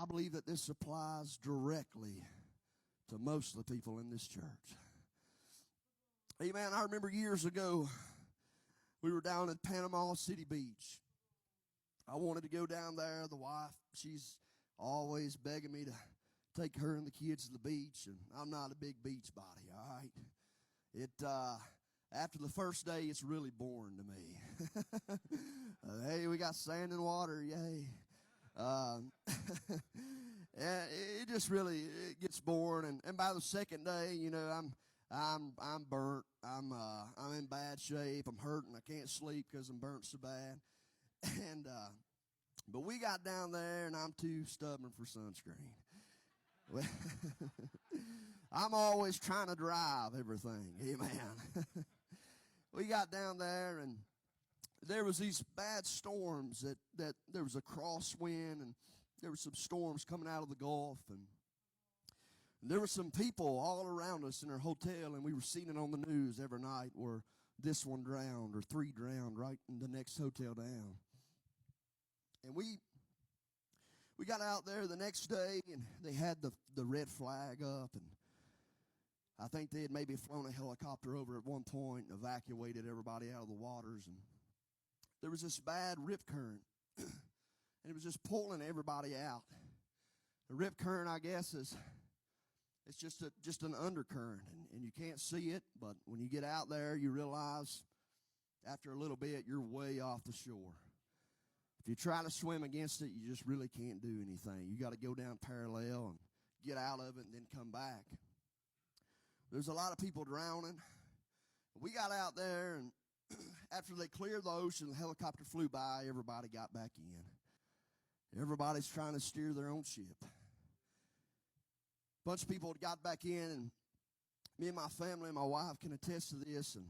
I believe that this applies directly to most of the people in this church. Amen. I remember years ago, we were down at Panama City Beach. I wanted to go down there. The wife, she's always begging me to take her and the kids to the beach, and I'm not a big beach body, all right? After the first day, it's really boring to me. Hey, we got sand and water, yay. And it just really it gets boring, and by the second day, you know, I'm burnt. I'm in bad shape. I'm hurting. I can't sleep because I'm burnt so bad. And but we got down there, and I'm too stubborn for sunscreen. I'm always trying to drive everything. Amen. We got down there, and there was these bad storms that there was a crosswind, and there were some storms coming out of the Gulf, and there were some people all around us in our hotel, and we were seeing it on the news every night where this one drowned or 3 drowned right in the next hotel down. And we got out there the next day, and they had the red flag up, and I think they had maybe flown a helicopter over at one point and evacuated everybody out of the waters. And there was this bad rip current, and it was just pulling everybody out. The rip current, I guess, it's just an undercurrent, and you can't see it, but when you get out there, you realize after a little bit, you're way off the shore. If you try to swim against it, you just really can't do anything. You got to go down parallel and get out of it and then come back. There's a lot of people drowning. We got out there, and after they cleared the ocean, the helicopter flew by, everybody got back in. Everybody's trying to steer their own ship. A bunch of people had got back in, and me and my family and my wife can attest to this, and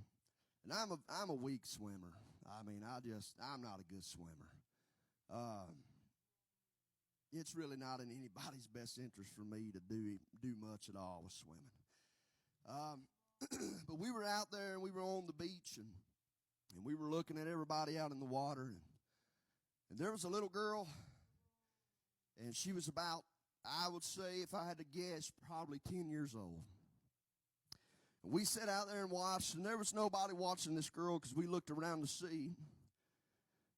I'm a weak swimmer. I mean, I'm not a good swimmer. It's really not in anybody's best interest for me to do much at all with swimming. But we were out there, and we were on the beach, and we were looking at everybody out in the water, and there was a little girl, and she was about, I would say, if I had to guess, probably 10 years old. And we sat out there and watched, and there was nobody watching this girl because we looked around to see,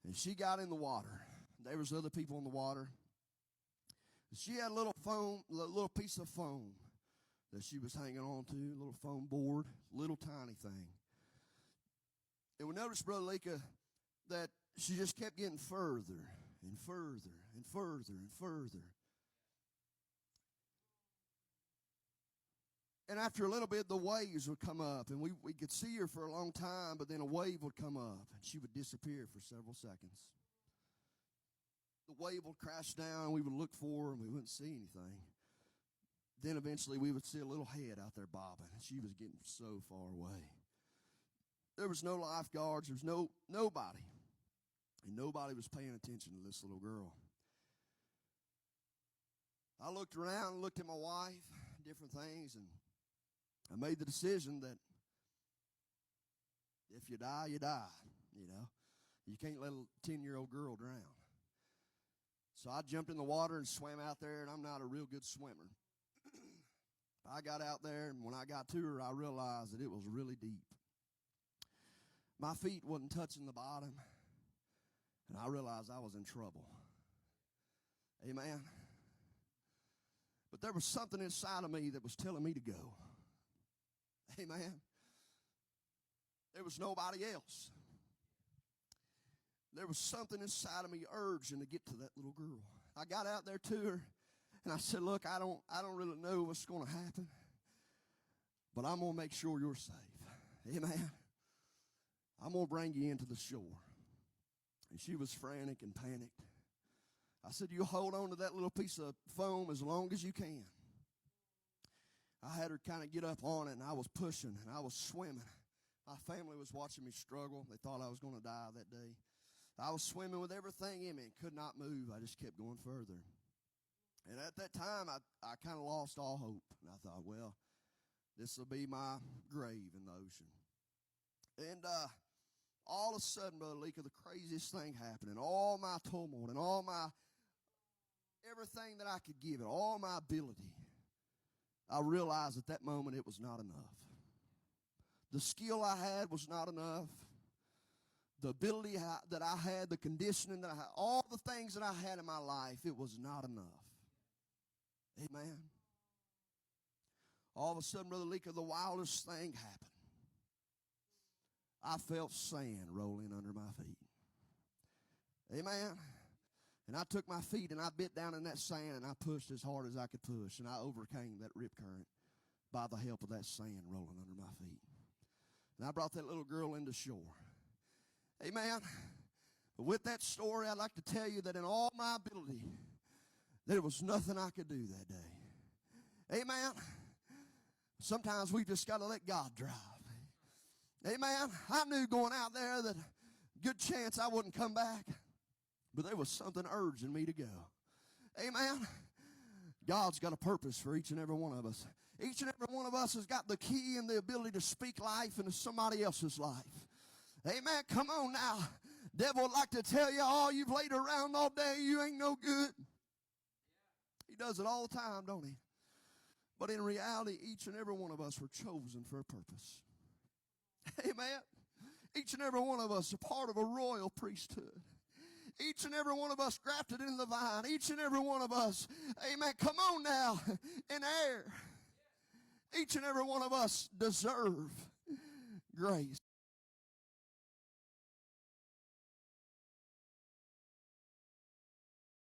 and she got in the water. There was other people in the water. She had a little piece of foam that she was hanging on to, a little foam board, little tiny thing. And we noticed, Brother Leka, that she just kept getting further and further and further and further. And after a little bit, the waves would come up, and we could see her for a long time, but then a wave would come up, and she would disappear for several seconds. The wave would crash down, we would look for her, and we wouldn't see anything. Then eventually we would see a little head out there bobbing, and she was getting so far away. There was no lifeguards, there was nobody, and nobody was paying attention to this little girl. I looked around and looked at my wife, different things, and I made the decision that if you die, you die, you know. You can't let a 10-year-old girl drown. So I jumped in the water and swam out there, and I'm not a real good swimmer. I got out there, and when I got to her, I realized that it was really deep. My feet wasn't touching the bottom, and I realized I was in trouble. Amen. But there was something inside of me that was telling me to go. Amen. There was nobody else. There was something inside of me urging to get to that little girl. I got out there to her, and I said, look, I don't really know what's going to happen, but I'm going to make sure you're safe. Amen. I'm going to bring you into the shore. And she was frantic and panicked. I said, you hold on to that little piece of foam as long as you can. I had her kind of get up on it, and I was pushing, and I was swimming. My family was watching me struggle. They thought I was going to die that day. I was swimming with everything in me and could not move. I just kept going further. And at that time, I kind of lost all hope. And I thought, well, this will be my grave in the ocean. And all of a sudden, Brother Leka, the craziest thing happened. And all my tumult and all my everything that I could give it, all my ability, I realized at that moment it was not enough. The skill I had was not enough. The ability that I had, the conditioning that I had, all the things that I had in my life, it was not enough. Amen. All of a sudden, Brother Leaker, the wildest thing happened. I felt sand rolling under my feet. Amen. And I took my feet and I bit down in that sand and I pushed as hard as I could push, and I overcame that rip current by the help of that sand rolling under my feet. And I brought that little girl into shore. Amen. But with that story, I'd like to tell you that in all my ability, there was nothing I could do that day. Amen. Sometimes we just got to let God drive. Amen. I knew going out there that good chance I wouldn't come back, but there was something urging me to go. Amen. God's got a purpose for each and every one of us. Each and every one of us has got the key and the ability to speak life into somebody else's life. Amen. Come on now. Devil would like to tell you, oh, you've laid around all day, you ain't no good. He does it all the time, don't he? But in reality, each and every one of us were chosen for a purpose. Amen. Each and every one of us are part of a royal priesthood. Each and every one of us grafted in the vine. Each and every one of us, amen, come on now, in air. Each and every one of us deserve grace.